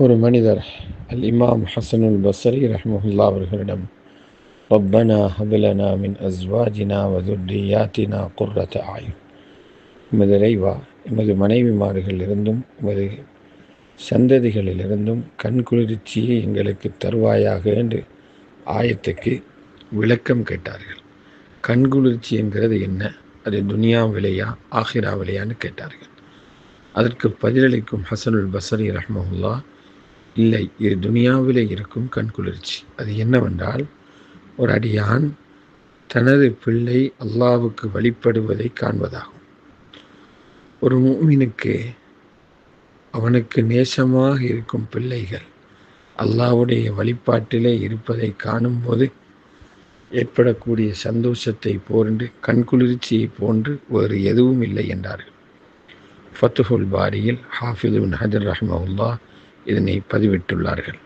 ஒரு மனிதர் இமாம் ஹசனுல் பஸ்ரி ரஹ்மஹுல்லா அவர்களிடம், ரப்பனா ஹப்லனா மின் அஸ்வாஜினா வதுர்ரியாத்தினா குர்ரத ஆயுன், எமது இறைவா, எமது மனைவிமார்களிலிருந்தும் எமது சந்ததிகளிலிருந்தும் கண்குளிர்ச்சியை எங்களுக்கு தருவாயாக என்று ஆயத்துக்கு விளக்கம் கேட்டார்கள். கண்குளிர்ச்சி என்கிறது என்ன? அது துனியா விலையா ஆஹிரா விலையான்னு கேட்டார்கள். அதற்கு பதிலளிக்கும் ஹசனுல் பஸ்ரி ரஹ்மஹுல்லா, இல்லை, இது துனியாவிலே இருக்கும் கண்குளிர்ச்சி. அது என்னவென்றால், ஒரு அடியான் தனது பிள்ளை அல்லாஹ்வுக்கு வழிபடுவதை காண்பதாகும். ஒரு முஃமினுக்கு அவனுக்கு நேசமாக இருக்கும் பிள்ளைகள் அல்லாஹ்வுடைய வழிபாட்டிலே இருப்பதை காணும்போது ஏற்படக்கூடிய சந்தோஷத்தை போன்று, கண்குளிர்ச்சியை போன்று வேறு எதுவும் இல்லை என்றார்கள். ஃபத்துஹுல் பாரியில் ஹாஃபிது பின் ஹஜர் ரஹ்மஹுல்லா இதனை பதிவிட்டுள்ளார்கள்.